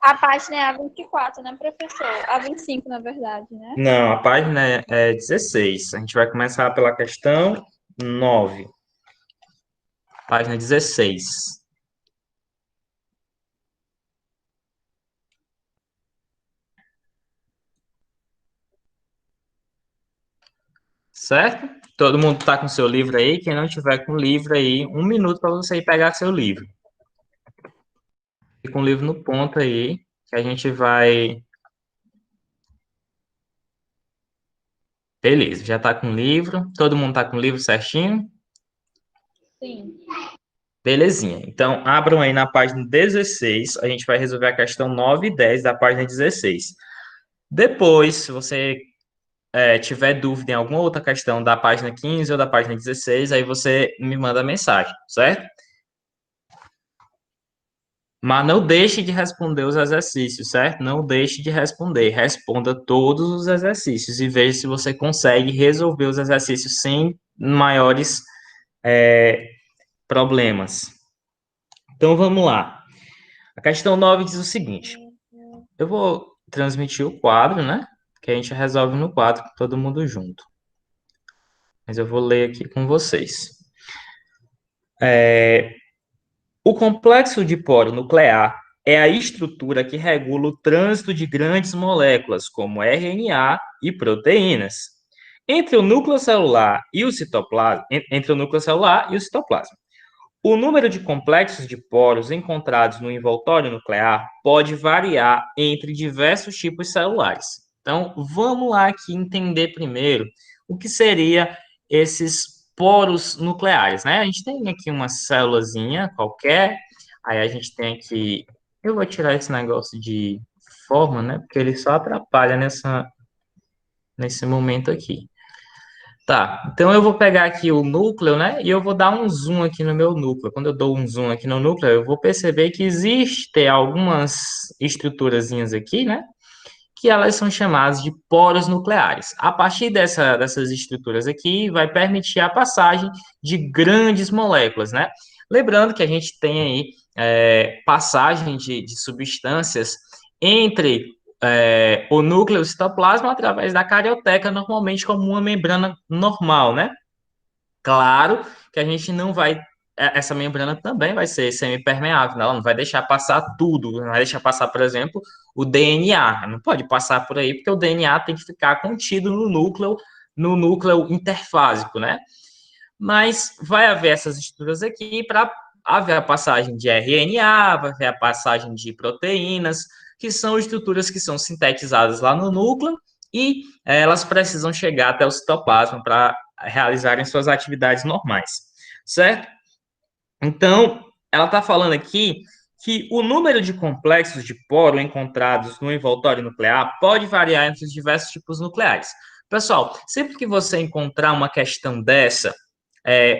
A página é a 24, né, professor? A 25, na verdade, né? Não, a página é 16. A gente vai começar pela questão 9. Página 16. Certo? Todo mundo está com seu livro aí. Quem não tiver com o livro aí, 1 minuto para você ir pegar seu livro. E com o livro no ponto aí, que a gente vai. Beleza, já está com o livro. Todo mundo está com o livro certinho? Sim. Belezinha. Então, abram aí na página 16. A gente vai resolver a questão 9 e 10 da página 16. Depois, se você tiver dúvida em alguma outra questão da página 15 ou da página 16, aí você me manda mensagem, certo? Mas não deixe de responder os exercícios, certo? Não deixe de responder. Responda todos os exercícios e veja se você consegue resolver os exercícios sem maiores é, problemas. Então vamos lá. A questão 9 diz o seguinte: eu vou transmitir o quadro, né? Que a gente resolve no quadro, todo mundo junto. Mas eu vou ler aqui com vocês. O complexo dipóleo nuclear é a estrutura que regula o trânsito de grandes moléculas, como RNA e proteínas, entre o núcleo celular e o citoplasma, entre o núcleo celular e o citoplasma. O número de complexos de poros encontrados no envoltório nuclear pode variar entre diversos tipos celulares. Então, vamos lá aqui entender primeiro o que seria esses poros nucleares, né? A gente tem aqui uma célulazinha qualquer, aí a gente tem aqui, eu vou tirar esse negócio de forma, né? Porque ele só atrapalha nesse momento aqui. Tá, então eu vou pegar aqui o núcleo, né? E eu vou dar um zoom aqui no meu núcleo. Quando eu dou um zoom aqui no núcleo, eu vou perceber que existem algumas estruturazinhas aqui, né? Que elas são chamadas de poros nucleares. A partir dessas estruturas aqui, vai permitir a passagem de grandes moléculas, né? Lembrando que a gente tem aí passagem de substâncias entre o núcleo e o citoplasma através da carioteca, normalmente como uma membrana normal, né? Claro que a gente não vai. Essa membrana também vai ser semipermeável, né? Ela não vai deixar passar tudo, não vai deixar passar, por exemplo, o DNA. Não pode passar por aí, porque o DNA tem que ficar contido no núcleo interfásico, né? Mas vai haver essas estruturas aqui para haver a passagem de RNA, vai haver a passagem de proteínas, que são estruturas que são sintetizadas lá no núcleo e elas precisam chegar até o citoplasma para realizarem suas atividades normais, certo? Então, ela está falando aqui que o número de complexos de poro encontrados no envoltório nuclear pode variar entre os diversos tipos nucleares. Pessoal, sempre que você encontrar uma questão dessa,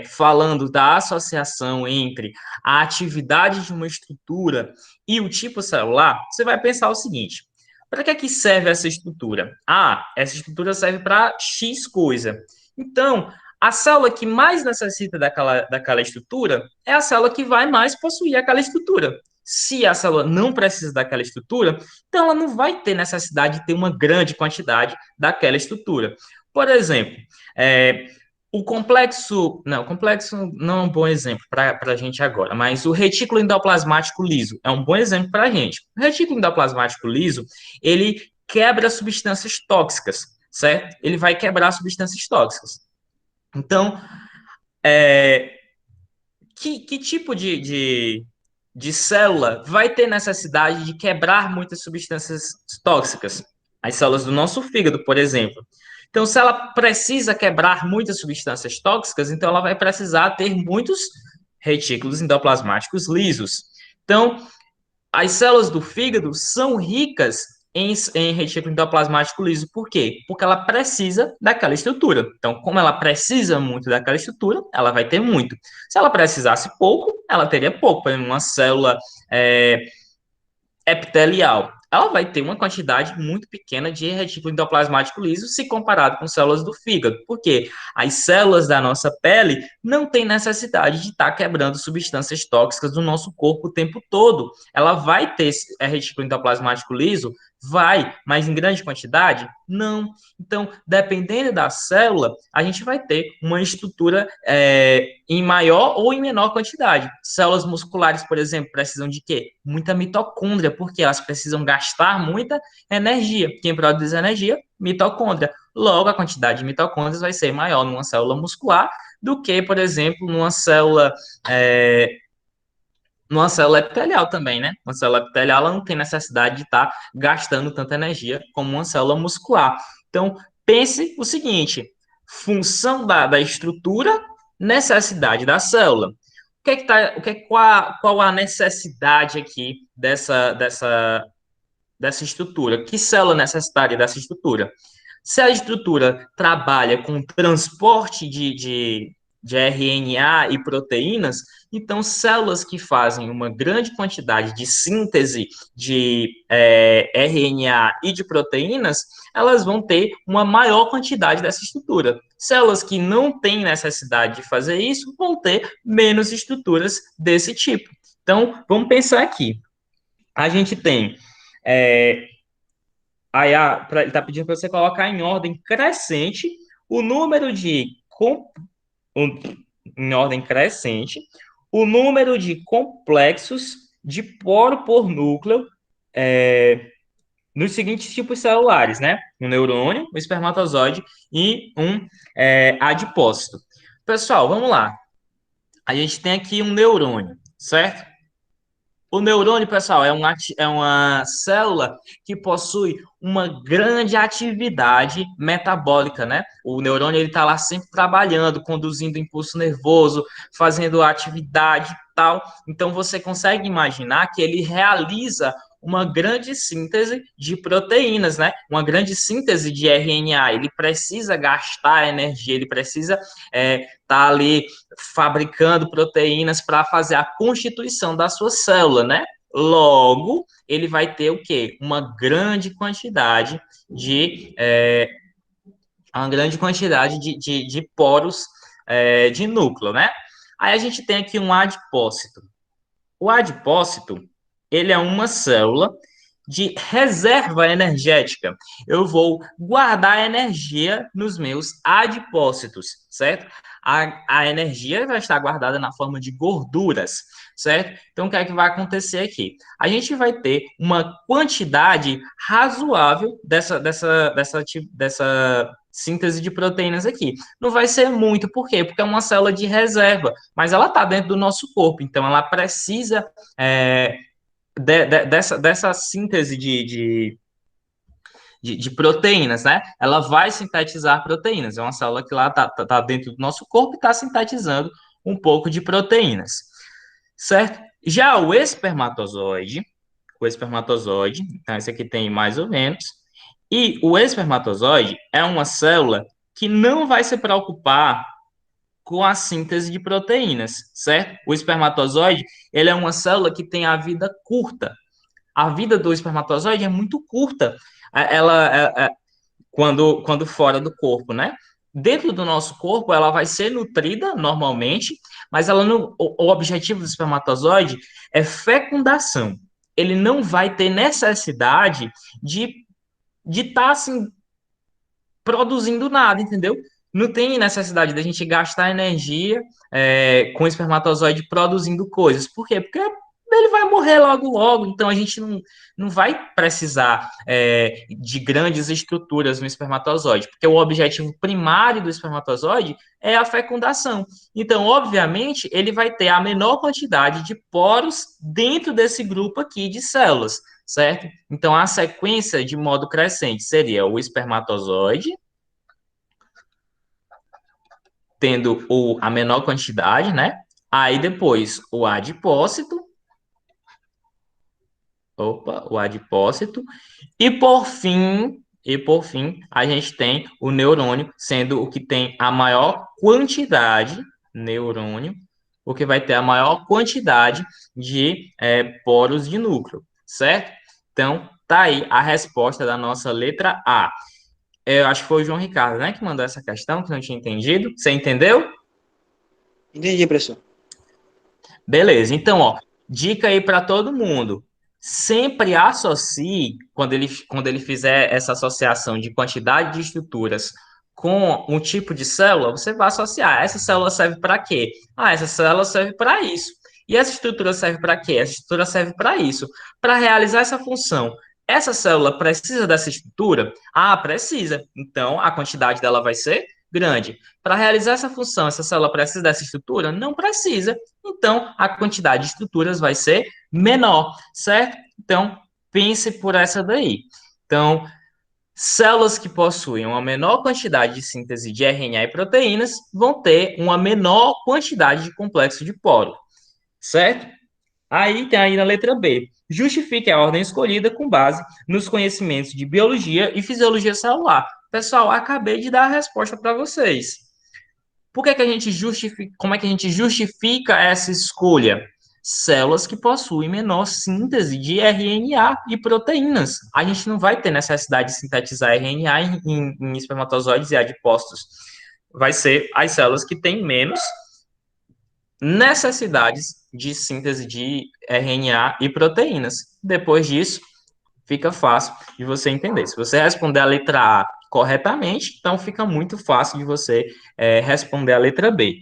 falando da associação entre a atividade de uma estrutura e o tipo celular, você vai pensar o seguinte: para que serve essa estrutura? Ah, essa estrutura serve para X coisa. Então, a célula que mais necessita daquela estrutura é a célula que vai mais possuir aquela estrutura. Se a célula não precisa daquela estrutura, então ela não vai ter necessidade de ter uma grande quantidade daquela estrutura. Por exemplo, o complexo não é um bom exemplo para a gente agora, mas o retículo endoplasmático liso é um bom exemplo para a gente. O retículo endoplasmático liso, ele quebra substâncias tóxicas, certo? Ele vai quebrar substâncias tóxicas. Então, que tipo de célula vai ter necessidade de quebrar muitas substâncias tóxicas? As células do nosso fígado, por exemplo. Então, se ela precisa quebrar muitas substâncias tóxicas, então ela vai precisar ter muitos retículos endoplasmáticos lisos. Então, as células do fígado são ricas em retículo endoplasmático liso. Por quê? Porque ela precisa daquela estrutura. Então, como ela precisa muito daquela estrutura, ela vai ter muito. Se ela precisasse pouco, ela teria pouco. Por exemplo, uma célula é, epitelial. ela vai ter uma quantidade muito pequena de retículo endoplasmático liso se comparado com células do fígado, porque as células da nossa pele não têm necessidade de estar quebrando substâncias tóxicas do nosso corpo o tempo todo. Ela vai ter retículo endoplasmático liso? Vai, mas em grande quantidade? Não. Então, dependendo da célula, a gente vai ter uma estrutura em maior ou em menor quantidade. Células musculares, por exemplo, precisam de quê? Muita mitocôndria, porque elas precisam gastar muita energia. Quem produz energia? Mitocôndria. Logo, a quantidade de mitocôndrias vai ser maior numa célula muscular do que, por exemplo, é, numa célula epitelial também, né? Uma célula epitelial ela não tem necessidade de estar gastando tanta energia como uma célula muscular. Então, pense o seguinte: função da estrutura, necessidade da célula. Qual a necessidade aqui dessa estrutura? Que célula necessitaria dessa estrutura? Se a estrutura trabalha com transporte de RNA e proteínas, então células que fazem uma grande quantidade de síntese de RNA e de proteínas, elas vão ter uma maior quantidade dessa estrutura. Células que não têm necessidade de fazer isso vão ter menos estruturas desse tipo. Então, vamos pensar aqui. A gente tem é, ele está pedindo para você colocar em ordem crescente o número um- em ordem crescente o número de complexos de poro por núcleo nos seguintes tipos celulares, né? Um neurônio, um espermatozoide e um adipócito. Pessoal, vamos lá. A gente tem aqui um neurônio, certo? O neurônio, pessoal, é uma célula que possui uma grande atividade metabólica, né? O neurônio ele está lá sempre trabalhando, conduzindo impulso nervoso, fazendo atividade e tal. Então você consegue imaginar que ele realiza uma grande síntese de proteínas, né? Uma grande síntese de RNA. Ele precisa gastar energia, ele precisa tá ali fabricando proteínas para fazer a constituição da sua célula, né? Logo, ele vai ter o quê? Uma grande quantidade de poros de núcleo, né? Aí a gente tem aqui um adipócito. O adipócito, ele é uma célula de reserva energética. Eu vou guardar energia nos meus adipócitos, certo? A energia vai estar guardada na forma de gorduras, certo? Então, o que é que vai acontecer aqui? A gente vai ter uma quantidade razoável dessa síntese de proteínas aqui. Não vai ser muito, por quê? Porque é uma célula de reserva, mas ela está dentro do nosso corpo, então ela precisa dessa síntese de proteínas, né? Ela vai sintetizar proteínas. É uma célula que lá tá dentro do nosso corpo e está sintetizando um pouco de proteínas, certo? Já o espermatozoide, então esse aqui tem mais ou menos, e o espermatozoide é uma célula que não vai se preocupar com a síntese de proteínas, certo? O espermatozoide, ele é uma célula que tem a vida curta. A vida do espermatozoide é muito curta. Quando fora do corpo, né? Dentro do nosso corpo, ela vai ser nutrida normalmente, mas ela não, o objetivo do espermatozoide é fecundação. Ele não vai ter necessidade de estar assim produzindo nada, entendeu? Não tem necessidade da gente gastar energia com o espermatozoide produzindo coisas. Por quê? Porque ele vai morrer logo, logo. Então a gente não vai precisar de grandes estruturas no espermatozoide, porque o objetivo primário do espermatozoide é a fecundação. Então, obviamente, ele vai ter a menor quantidade de poros dentro desse grupo aqui de células, certo? Então, a sequência de modo crescente seria o espermatozoide, tendo a menor quantidade, né? Aí depois o adipócito, e por fim, a gente tem o neurônio, sendo o que tem a maior quantidade, neurônio, o que vai ter a maior quantidade de poros de núcleo, certo? Então, Tá aí a resposta da nossa letra A. Eu acho que foi o João Ricardo, né, que mandou essa questão, que não tinha entendido. Você entendeu? Entendi, professor. Beleza. Então, ó, dica aí para todo mundo. Sempre associe, quando ele fizer essa associação de quantidade de estruturas com um tipo de célula, você vai associar. Essa célula serve para quê? Ah, essa célula serve para isso. E essa estrutura serve para quê? Essa estrutura serve para isso. Para realizar essa função, essa célula precisa dessa estrutura? Ah, precisa. Então, a quantidade dela vai ser grande. Para realizar essa função, essa célula precisa dessa estrutura? Não precisa. Então, a quantidade de estruturas vai ser menor, certo? Então, pense por essa daí. Então, células que possuem uma menor quantidade de síntese de RNA e proteínas vão ter uma menor quantidade de complexo de poro, certo? Aí tem aí na letra B. Justifique a ordem escolhida com base nos conhecimentos de biologia e fisiologia celular. Pessoal, acabei de dar a resposta para vocês. Por que que a gente justifica, como é que a gente justifica essa escolha? Células que possuem menor síntese de RNA e proteínas. A gente não vai ter necessidade de sintetizar RNA em espermatozoides e adipócitos. Vai ser as células que têm menos necessidades de síntese de RNA e proteínas. Depois disso, fica fácil de você entender. Se você responder a letra A corretamente, então fica muito fácil de você responder a letra B.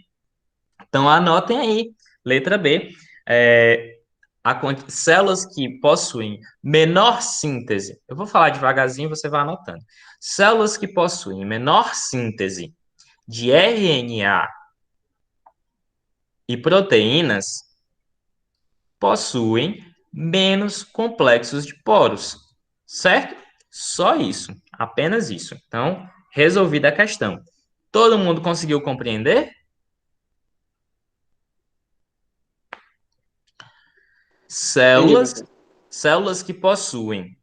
Então, anotem aí, letra B, células que possuem menor síntese. Eu vou falar devagarzinho, você vai anotando. Células que possuem menor síntese de RNA e proteínas possuem menos complexos de poros, certo? Só isso, apenas isso. Então, resolvida a questão. Todo mundo conseguiu compreender? Entendi, Células, professor. células que possuem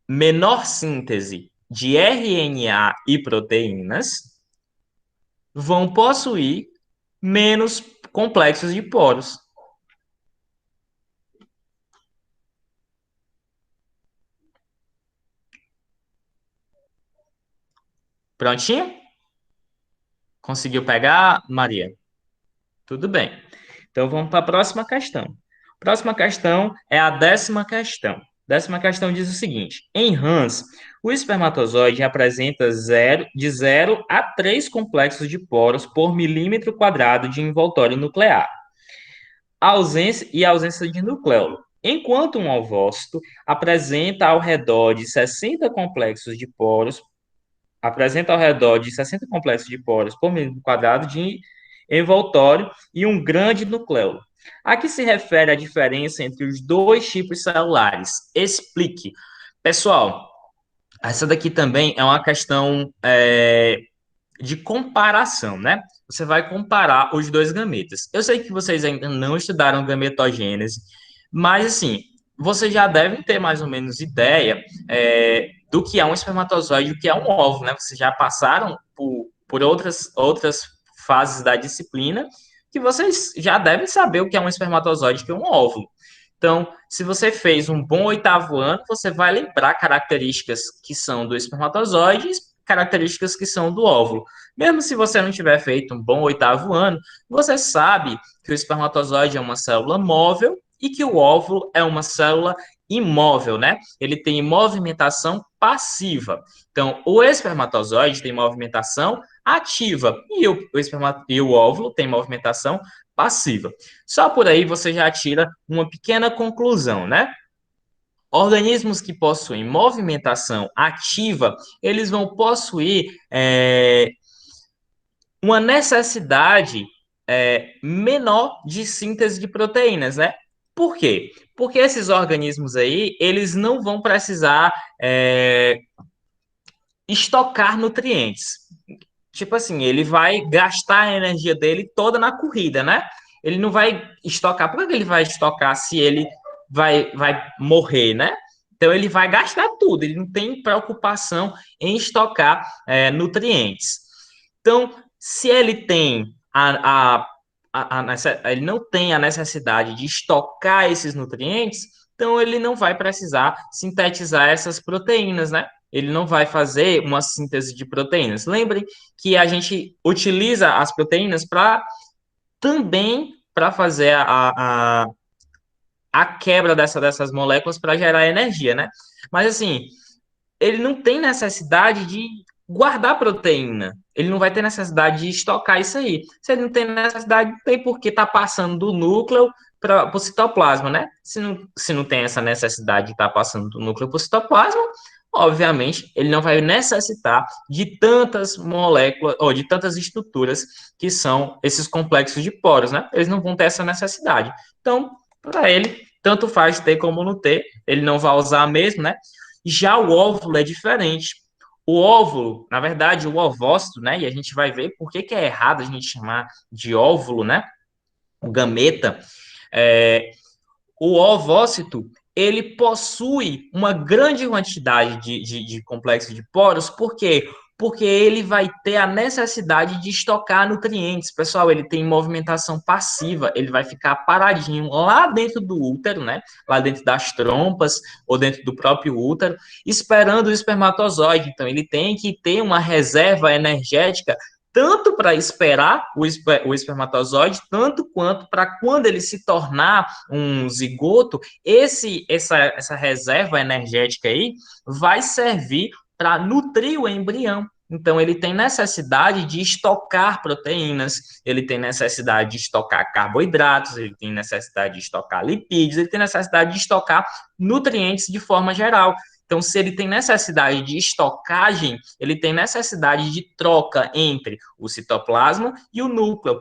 menor síntese de RNA e proteínas vão possuir menos complexos de poros. Prontinho? Conseguiu pegar, Maria? Tudo bem. Então vamos para a próxima questão. Próxima questão é a 10ª questão. 10ª questão diz o seguinte: em rãs, o espermatozoide apresenta de 0 a 3 complexos de poros por milímetro quadrado de envoltório nuclear. Ausência de nucleolo. Enquanto um ovócito apresenta ao redor de 60 complexos de poros por milímetro quadrado de envoltório e um grande nucleolo. A que se refere a diferença entre os dois tipos celulares? Explique. Pessoal, essa daqui também é uma questão de comparação, né? Você vai comparar os dois gametas. Eu sei que vocês ainda não estudaram gametogênese, mas assim, vocês já devem ter mais ou menos ideia do que é um espermatozoide e o que é um óvulo, né? Vocês já passaram por outras fases da disciplina que vocês já devem saber o que é um espermatozoide e o que é um óvulo. Então, se você fez um bom 8º ano, você vai lembrar características que são do espermatozoide e características que são do óvulo. Mesmo se você não tiver feito um bom 8º ano, você sabe que o espermatozoide é uma célula móvel e que o óvulo é uma célula imóvel, né? Ele tem movimentação passiva. Então, o espermatozoide tem movimentação ativa e o óvulo tem movimentação passiva. Só por aí você já tira uma pequena conclusão, né? Organismos que possuem movimentação ativa, eles vão possuir uma necessidade menor de síntese de proteínas, né? Por quê? Porque esses organismos aí, eles não vão precisar estocar nutrientes. Tipo assim, ele vai gastar a energia dele toda na corrida, né? Ele não vai estocar. Por que ele vai estocar se ele vai morrer, né? Então ele vai gastar tudo, ele não tem preocupação em estocar nutrientes. Então, se ele tem ele não tem a necessidade de estocar esses nutrientes, então ele não vai precisar sintetizar essas proteínas, né? Ele não vai fazer uma síntese de proteínas. Lembrem que a gente utiliza as proteínas também para fazer a quebra dessas moléculas para gerar energia, né? Mas assim, ele não tem necessidade de guardar proteína. Ele não vai ter necessidade de estocar isso aí. Se ele não tem necessidade, não tem por que estar passando do núcleo para o citoplasma, né? Se não tem essa necessidade de estar passando do núcleo para o citoplasma, obviamente, ele não vai necessitar de tantas moléculas ou de tantas estruturas que são esses complexos de poros, né? Eles não vão ter essa necessidade. Então, para ele, tanto faz ter como não ter, ele não vai usar mesmo, né? Já o óvulo é diferente. O óvulo, na verdade, o ovócito, né? E a gente vai ver por que é errado a gente chamar de óvulo, né? O gameta. O ovócito, ele possui uma grande quantidade de complexo de poros, por quê? Porque ele vai ter a necessidade de estocar nutrientes. Pessoal, ele tem movimentação passiva, ele vai ficar paradinho lá dentro do útero, né? Lá dentro das trompas ou dentro do próprio útero, esperando o espermatozoide. Então, ele tem que ter uma reserva energética tanto para esperar o espermatozoide, tanto quanto para quando ele se tornar um zigoto, essa reserva energética aí vai servir para nutrir o embrião. Então, ele tem necessidade de estocar proteínas, ele tem necessidade de estocar carboidratos, ele tem necessidade de estocar lipídios, ele tem necessidade de estocar nutrientes de forma geral. Então, se ele tem necessidade de estocagem, ele tem necessidade de troca entre o citoplasma e o núcleo.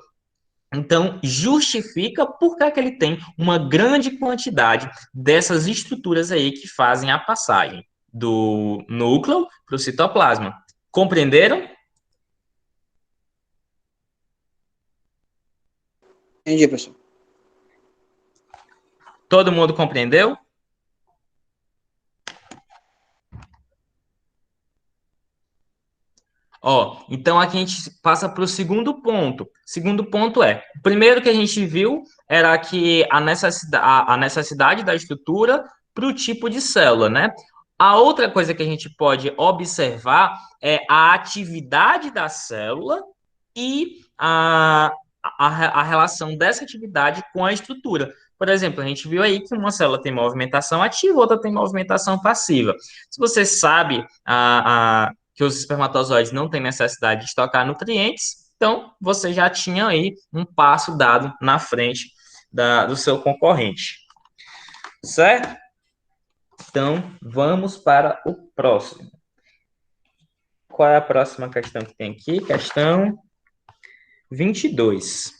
Então, justifica por que ele tem uma grande quantidade dessas estruturas aí que fazem a passagem do núcleo para o citoplasma. Compreenderam? Entendi, professor. Todo mundo compreendeu? Ó, então aqui a gente passa para o segundo ponto. Segundo ponto o primeiro que a gente viu era que a necessidade da estrutura para o tipo de célula, né? A outra coisa que a gente pode observar é a atividade da célula e a relação dessa atividade com a estrutura. Por exemplo, a gente viu aí que uma célula tem movimentação ativa, outra tem movimentação passiva. Se você sabe que os espermatozoides não têm necessidade de estocar nutrientes, então você já tinha aí um passo dado na frente do seu concorrente. Certo? Então, vamos para o próximo. Qual é a próxima questão que tem aqui? Questão 22.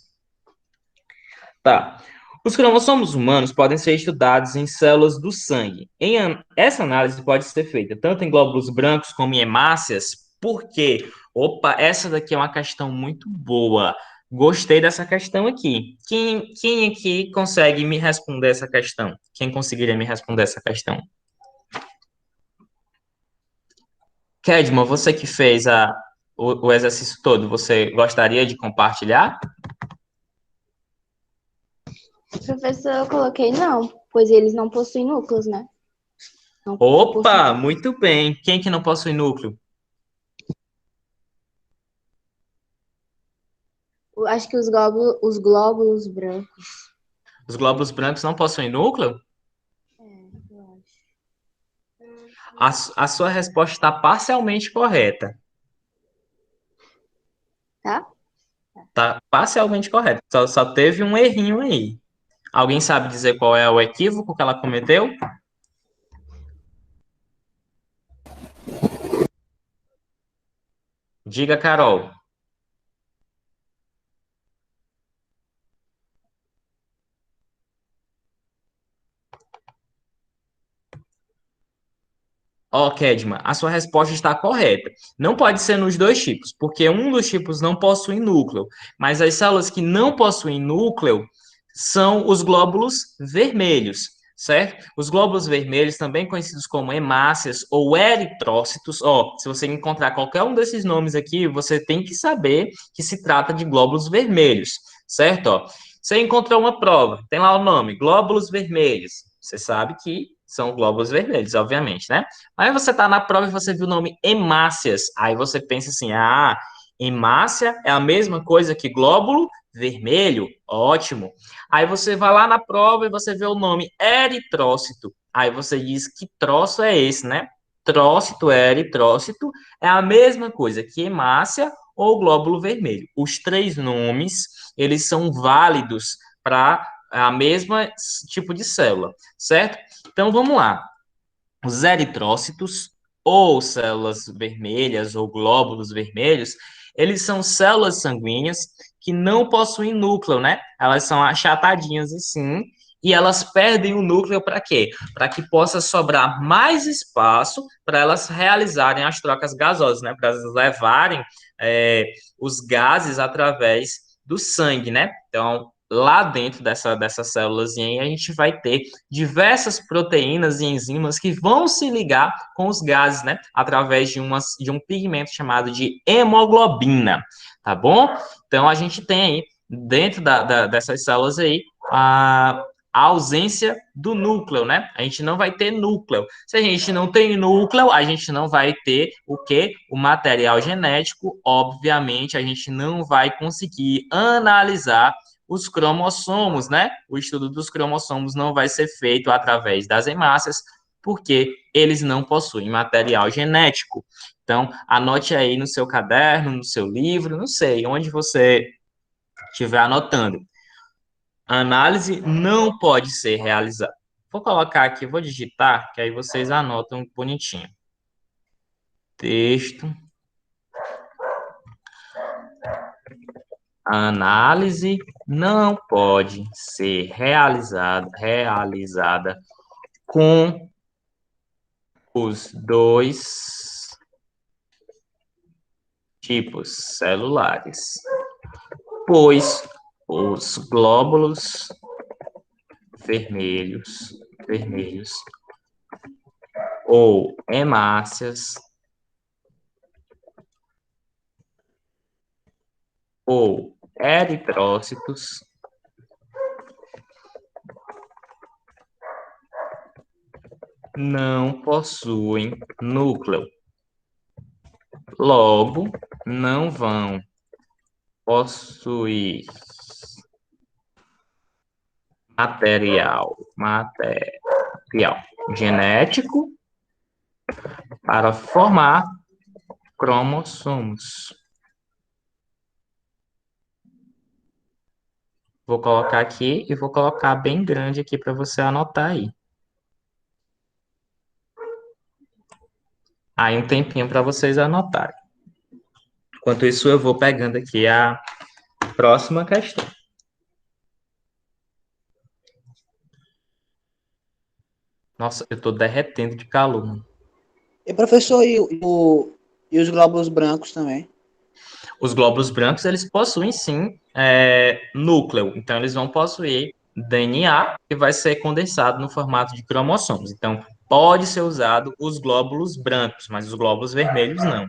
Tá. Os cromossomos humanos podem ser estudados em células do sangue. Essa análise pode ser feita tanto em glóbulos brancos como em hemácias, porque, opa, essa daqui é uma questão muito boa. Gostei dessa questão aqui. Quem aqui consegue me responder essa questão? Quem conseguiria me responder essa questão? Kedma, você que fez o exercício todo, você gostaria de compartilhar? Professor, eu coloquei não, pois eles não possuem núcleos, né? Não Opa, possuem. muito bem. Quem que não possui núcleo? Acho que os glóbulos brancos. Os glóbulos brancos não possuem núcleo? Eu acho. A sua resposta está parcialmente correta. Tá? Tá parcialmente correta. Só teve um errinho aí. Alguém sabe dizer qual é o equívoco que ela cometeu? Diga, Carol. Ó, Kedma, a sua resposta está correta. Não pode ser nos dois tipos, porque um dos tipos não possui núcleo, mas as células que não possuem núcleo são os glóbulos vermelhos, certo? Os glóbulos vermelhos, também conhecidos como hemácias ou eritrócitos, ó, se você encontrar qualquer um desses nomes aqui, você tem que saber que se trata de glóbulos vermelhos, certo? Ó, Você encontrou uma prova, tem lá o nome, glóbulos vermelhos. Você sabe que são glóbulos vermelhos, obviamente, né? Aí você está na prova e você viu o nome hemácias. Aí você pensa assim, hemácia é a mesma coisa que glóbulo vermelho? Ótimo. Aí você vai lá na prova e você vê o nome eritrócito. Aí você diz que troço é esse, né? Trócito, eritrócito é a mesma coisa que hemácia ou glóbulo vermelho. Os três nomes, eles são válidos para a mesma tipo de célula, certo? Então vamos lá. Os eritrócitos, ou células vermelhas, ou glóbulos vermelhos, eles são células sanguíneas que não possuem núcleo, né? Elas são achatadinhas assim, e elas perdem o núcleo para quê? Para que possa sobrar mais espaço para elas realizarem as trocas gasosas, né? Para elas levarem os gases através do sangue, né? Então, lá dentro dessa célulazinha, a gente vai ter diversas proteínas e enzimas que vão se ligar com os gases, né? Através de um pigmento chamado de hemoglobina, tá bom? Então, a gente tem aí, dentro dessas células aí, a ausência do núcleo, né? A gente não vai ter núcleo. Se a gente não tem núcleo, a gente não vai ter o quê? O material genético. Obviamente, a gente não vai conseguir analisar os cromossomos, né? O estudo dos cromossomos não vai ser feito através das hemácias, porque eles não possuem material genético. Então, anote aí no seu caderno, no seu livro, não sei, onde você estiver anotando. A análise não pode ser realizada. Vou colocar aqui, vou digitar, que aí vocês anotam bonitinho. Texto. A análise não pode ser realizada com os dois tipos celulares, pois os glóbulos vermelhos ou hemácias ou eritrócitos não possuem núcleo. Logo, não vão possuir material genético para formar cromossomos. Vou colocar aqui e vou colocar bem grande aqui para você anotar aí. Aí um tempinho para vocês anotarem. Enquanto isso, eu vou pegando aqui a próxima questão. Nossa, eu tô derretendo de calor, mano. E professor, e os glóbulos brancos também? Os glóbulos brancos, eles possuem, sim, núcleo. Então, eles vão possuir DNA, que vai ser condensado no formato de cromossomos. Então, pode ser usado os glóbulos brancos, mas os glóbulos vermelhos não.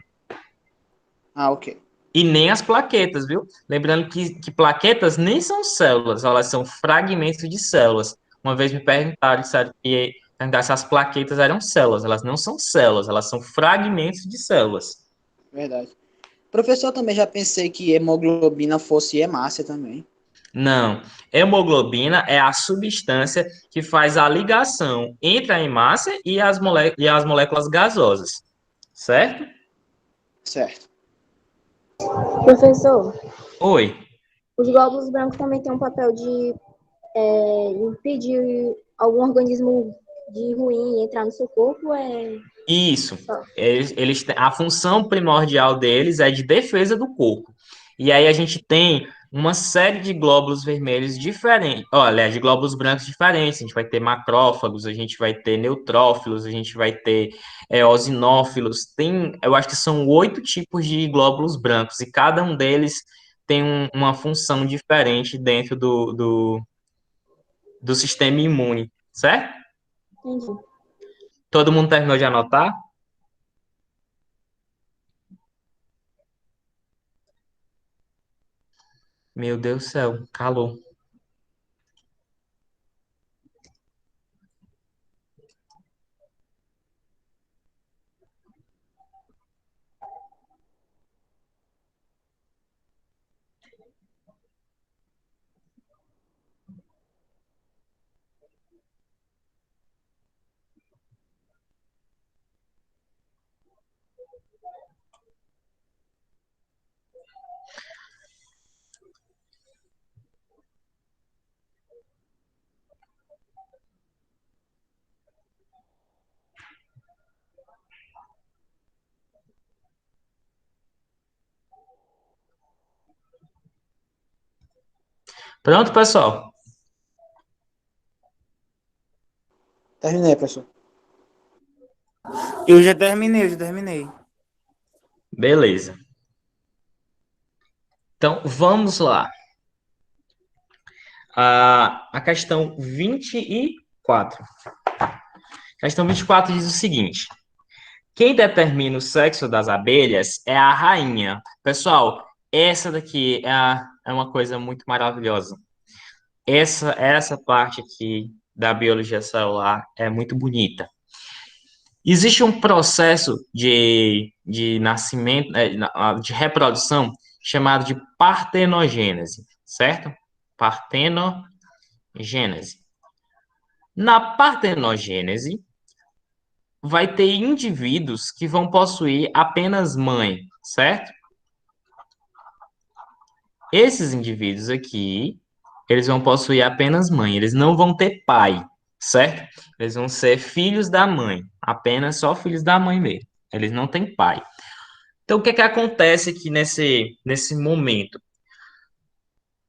Ah, ok. E nem as plaquetas, viu? Lembrando que plaquetas nem são células, elas são fragmentos de células. Uma vez me perguntaram, disseram que se as plaquetas eram células. Elas não são células, elas são fragmentos de células. Verdade. Professor, eu também já pensei que hemoglobina fosse hemácia também. Não. Hemoglobina é a substância que faz a ligação entre a hemácia e as moléculas gasosas. Certo? Certo. Professor, Oi. os glóbulos brancos também têm um papel de impedir algum organismo de ruim entrar no seu corpo, Isso. só. A função primordial deles é de defesa do corpo. E aí a gente tem uma série de glóbulos vermelhos diferentes, olha, de glóbulos brancos diferentes. A gente vai ter macrófagos, a gente vai ter neutrófilos, a gente vai ter eosinófilos. Eu acho que são 8 tipos de glóbulos brancos e cada um deles tem uma função diferente dentro do sistema imune, certo? Entendi. Todo mundo terminou de anotar? Meu Deus do céu, calor. Pronto, pessoal? Terminei, professor. Eu já terminei. Beleza. Então, vamos lá. A questão 24. A questão 24 diz o seguinte: quem determina o sexo das abelhas é a rainha. Pessoal, essa daqui é uma coisa muito maravilhosa. Essa parte aqui da biologia celular é muito bonita. Existe um processo de nascimento, de reprodução, chamado de partenogênese, certo? Partenogênese. Na partenogênese, vai ter indivíduos que vão possuir apenas mãe, certo? Esses indivíduos aqui, eles vão possuir apenas mãe, eles não vão ter pai, certo? Eles vão ser filhos da mãe, apenas só filhos da mãe mesmo. Eles não têm pai. Então, o que é que acontece aqui nesse momento?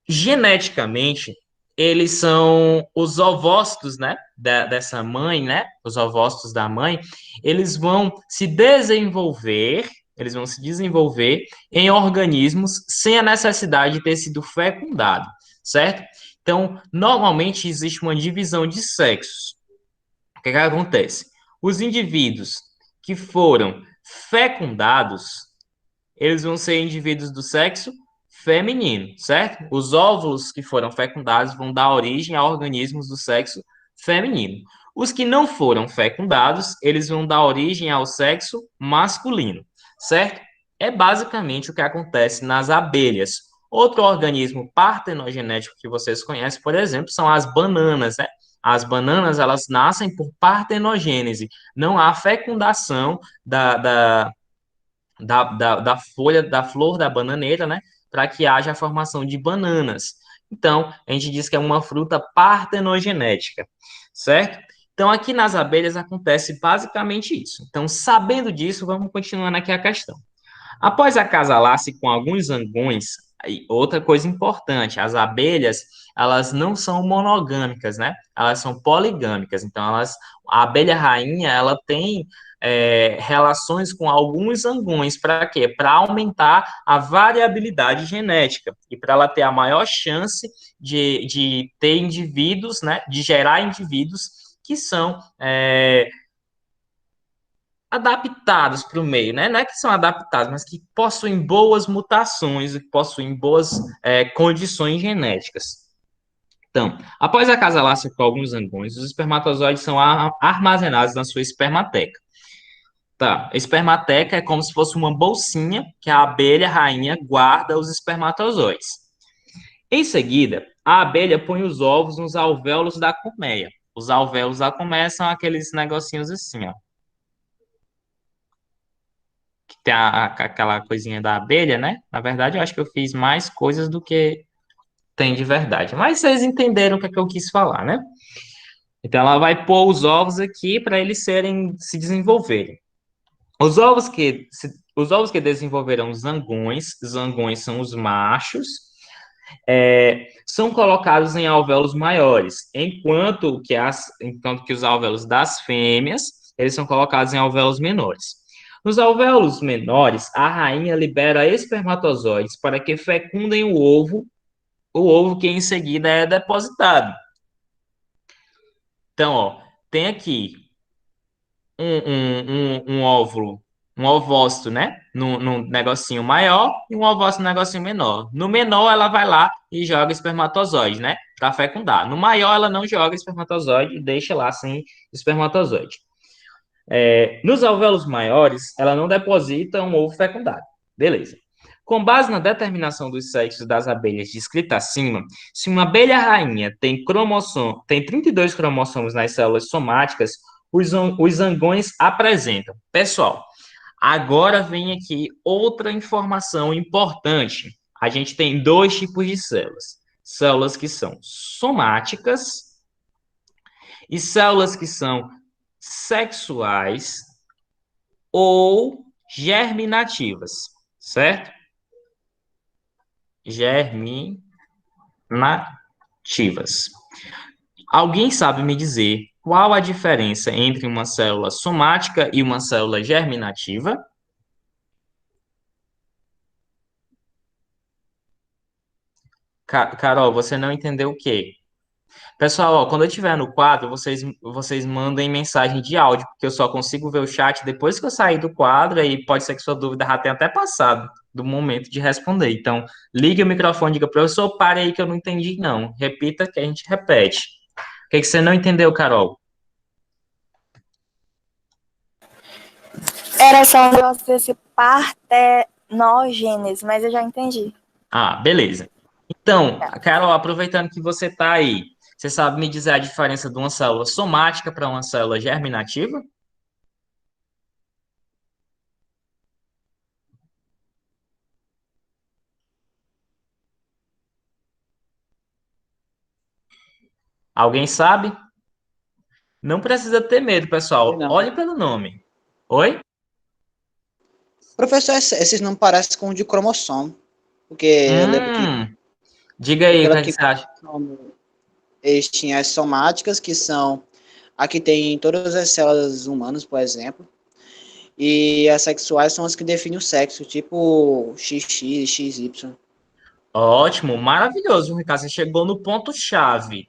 Geneticamente, eles são os ovócitos, né, dessa mãe, né, os ovócitos da mãe, eles vão se desenvolver, em organismos sem a necessidade de ter sido fecundado, certo? Então, normalmente existe uma divisão de sexos. O que é que acontece? Os indivíduos que foram fecundados, eles vão ser indivíduos do sexo feminino, certo? Os óvulos que foram fecundados vão dar origem a organismos do sexo feminino. Os que não foram fecundados, eles vão dar origem ao sexo masculino, certo? É basicamente o que acontece nas abelhas. Outro organismo partenogenético que vocês conhecem, por exemplo, são as bananas, né? As bananas, elas nascem por partenogênese. Não há fecundação da folha, da flor da bananeira, né? Para que haja a formação de bananas. Então, a gente diz que é uma fruta partenogenética, certo? Então, aqui nas abelhas acontece basicamente isso. Então, sabendo disso, vamos continuando aqui a questão. Após acasalar-se com alguns zangões, aí, outra coisa importante, as abelhas, elas não são monogâmicas, né? Elas são poligâmicas. Então, a abelha rainha, ela tem relações com alguns zangões. Para quê? Para aumentar a variabilidade genética e para ela ter a maior chance de ter indivíduos, né? De gerar indivíduos que são adaptados para o meio, né? Não é que são adaptados, mas que possuem boas mutações, que possuem boas condições genéticas. Então, após acasalar-se com alguns zangões, os espermatozoides são armazenados na sua espermateca. Tá, a espermateca é como se fosse uma bolsinha que a abelha rainha guarda os espermatozoides. Em seguida, a abelha põe os ovos nos alvéolos da colmeia. Os alvéolos da colmeia são aqueles negocinhos assim, ó. Que tem aquela coisinha da abelha, né? Na verdade, eu acho que eu fiz mais coisas do que tem de verdade. Mas vocês entenderam o que é que eu quis falar, né? Então, ela vai pôr os ovos aqui para eles se desenvolverem. Os ovos que desenvolverão zangões são os machos, são colocados em alvéolos maiores, enquanto que os alvéolos das fêmeas, eles são colocados em alvéolos menores. Nos alvéolos menores, a rainha libera espermatozoides para que fecundem o ovo que em seguida é depositado. Então, ó, tem aqui um óvulo, um ovócito, né? Num negocinho maior e um ovócito num negocinho menor. No menor, ela vai lá e joga espermatozoide, né? Para fecundar. No maior, ela não joga espermatozoide e deixa lá sem espermatozoide. Nos alvéolos maiores, ela não deposita um ovo fecundado. Beleza. Com base na determinação dos sexos das abelhas descrita acima, se uma abelha rainha tem 32 cromossomos nas células somáticas, os zangões apresentam. Pessoal, agora vem aqui outra informação importante. A gente tem dois tipos de células. Células que são somáticas e células que são sexuais ou germinativas, certo? Germinativas. Alguém sabe me dizer qual a diferença entre uma célula somática e uma célula germinativa? Carol, você não entendeu o quê? Pessoal, ó, quando eu estiver no quadro, vocês mandem mensagem de áudio, porque eu só consigo ver o chat depois que eu sair do quadro, e pode ser que sua dúvida já tenha até passado do momento de responder. Então, ligue o microfone e diga, professor, pare aí que eu não entendi, não. Repita que a gente repete. O que que você não entendeu, Carol? Era só um negócio desse partenogênese, mas eu já entendi. Ah, beleza. Então, Carol, aproveitando que você está aí, você sabe me dizer a diferença de uma célula somática para uma célula germinativa? Alguém sabe? Não precisa ter medo, pessoal. Não. Olhe pelo nome. Oi? Professor, esses não parecem com o de cromossomo, porque eu lembro que Diga aí, o que pela é que que você acha? eles tinham as somáticas, que são a que tem em todas as células humanas, por exemplo, e as sexuais são as que definem o sexo, tipo XX, XY. Ótimo, maravilhoso, Ricardo. Você chegou no ponto-chave.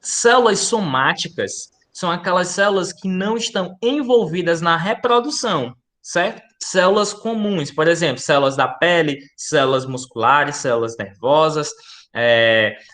Células somáticas são aquelas células que não estão envolvidas na reprodução, certo? Células comuns, por exemplo, células da pele, células musculares, células nervosas,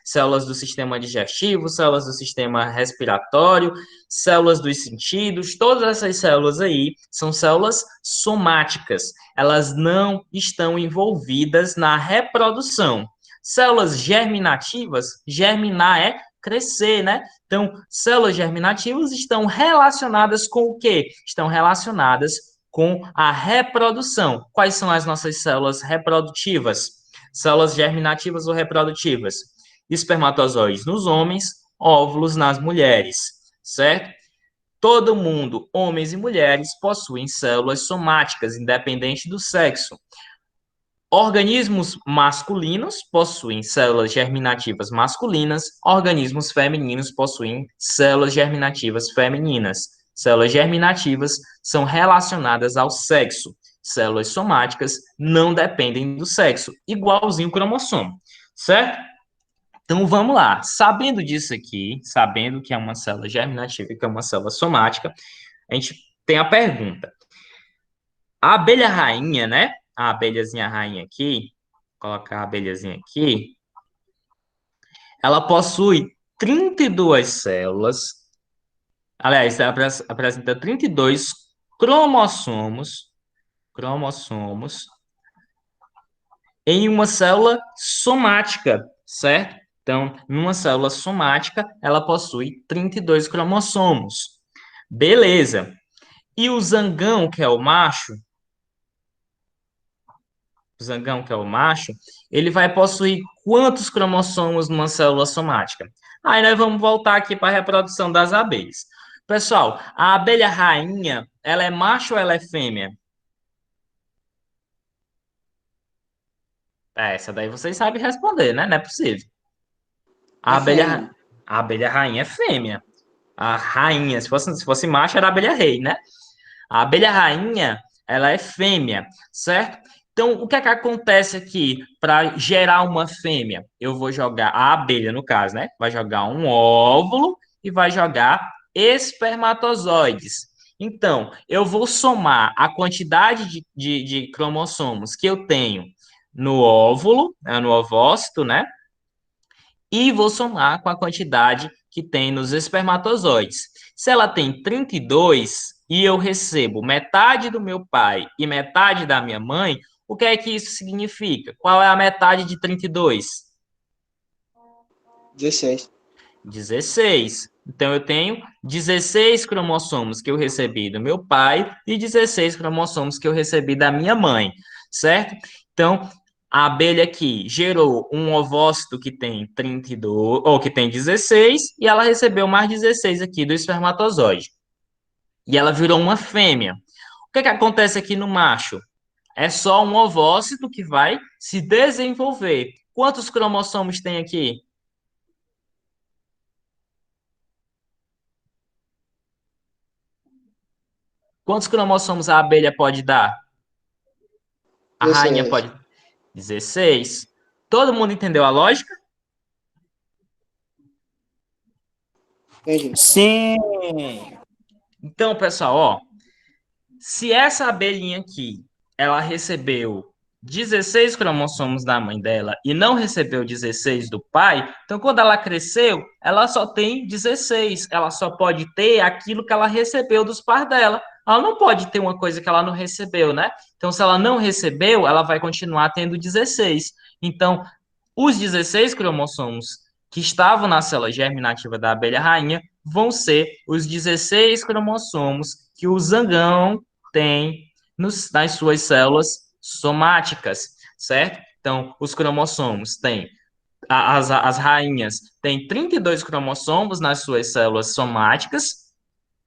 células do sistema digestivo, células do sistema respiratório, células dos sentidos, todas essas células aí são células somáticas. Elas não estão envolvidas na reprodução. Células germinativas, germinar é crescer, né? Então, células germinativas estão relacionadas com o quê? Estão relacionadas com a reprodução. Quais são as nossas células reprodutivas? Células germinativas ou reprodutivas? Espermatozoides nos homens, óvulos nas mulheres, certo? Todo mundo, homens e mulheres, possuem células somáticas, independente do sexo. Organismos masculinos possuem células germinativas masculinas, organismos femininos possuem células germinativas femininas. Células germinativas são relacionadas ao sexo. Células somáticas não dependem do sexo, igualzinho o cromossomo, certo? Então vamos lá. Sabendo disso aqui, sabendo que é uma célula germinativa e que é uma célula somática, a gente tem a pergunta. A abelha rainha, né? A abelhazinha rainha aqui, vou colocar a abelhazinha aqui, ela possui 32 células, aliás, ela apresenta 32 cromossomos, em uma célula somática, certo? Então, numa célula somática, ela possui 32 cromossomos. Beleza. E o zangão, que é o macho, ele vai possuir quantos cromossomos numa célula somática? Aí nós vamos voltar aqui para a reprodução das abelhas. Pessoal, a abelha rainha, ela é macho ou ela é fêmea? Essa daí vocês sabem responder, né? Não é possível. A É abelha, fêmea. a abelha rainha é fêmea. A rainha, se fosse macho, era a abelha rei, né? A abelha rainha, ela é fêmea, certo? Então, o que é que acontece aqui para gerar uma fêmea? Eu vou jogar a abelha, no caso, né? Vai jogar um óvulo e vai jogar espermatozoides. Então, eu vou somar a quantidade de cromossomos que eu tenho no óvulo, no ovócito, né? E vou somar com a quantidade que tem nos espermatozoides. Se ela tem 32 e eu recebo metade do meu pai e metade da minha mãe, o que é que isso significa? Qual é a metade de 32? 16. 16. Então, eu tenho 16 cromossomos que eu recebi do meu pai e 16 cromossomos que eu recebi da minha mãe, certo? Então, a abelha aqui gerou um ovócito que tem 32, ou que tem 16, e ela recebeu mais 16 aqui do espermatozoide. E ela virou uma fêmea. O que é que acontece aqui no macho? É só um ovócito que vai se desenvolver. Quantos cromossomos tem aqui? Quantos cromossomos a abelha pode dar? A rainha 16. pode 16. Todo mundo entendeu a lógica? Entendi. Sim. Então, pessoal, ó, se essa abelhinha aqui, ela recebeu 16 cromossomos da mãe dela e não recebeu 16 do pai, então quando ela cresceu, ela só tem 16. Ela só pode ter aquilo que ela recebeu dos pais dela. Ela não pode ter uma coisa que ela não recebeu, né? Então, se ela não recebeu, ela vai continuar tendo 16. Então, os 16 cromossomos que estavam na célula germinativa da abelha rainha vão ser os 16 cromossomos que o zangão tem nas suas células somáticas, certo? Então, os cromossomos têm, as rainhas têm 32 cromossomos nas suas células somáticas.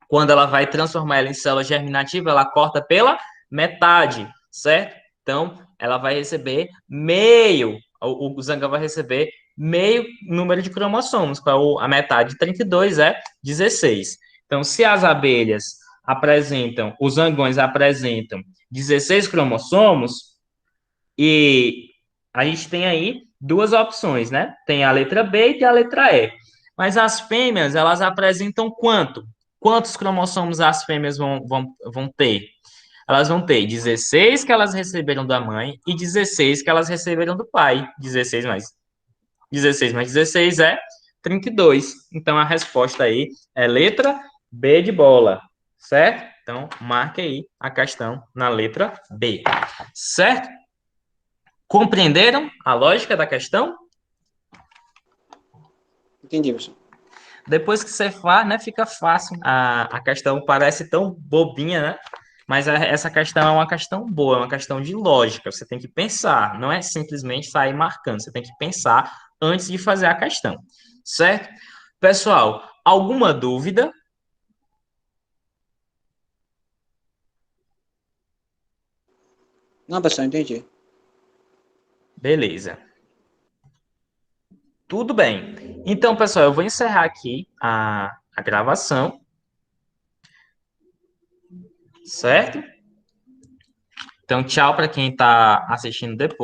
Quando ela vai transformar ela em célula germinativa, ela corta pela metade, certo? Então, ela vai receber meio, o zangão vai receber meio número de cromossomos, para a metade de 32 é 16. Então, se as abelhas apresentam, os zangões apresentam 16 cromossomos, e a gente tem aí duas opções, né? Tem a letra B e tem a letra E. Mas as fêmeas, elas apresentam quanto? Quantos cromossomos as fêmeas vão ter? Elas vão ter 16 que elas receberam da mãe e 16 que elas receberam do pai. 16 mais 16 é 32. Então a resposta aí é letra B de bola, certo? Então marque aí a questão na letra B, certo? Compreenderam a lógica da questão? Entendi, professor. Depois que você faz, né, fica fácil. A questão parece tão bobinha, né? Mas essa questão é uma questão boa, é uma questão de lógica. Você tem que pensar, não é simplesmente sair marcando. Você tem que pensar antes de fazer a questão, certo? Pessoal, alguma dúvida? Não, professor, entendi. Beleza. Tudo bem. Então, pessoal, eu vou encerrar aqui a gravação, certo? Então, tchau para quem está assistindo depois.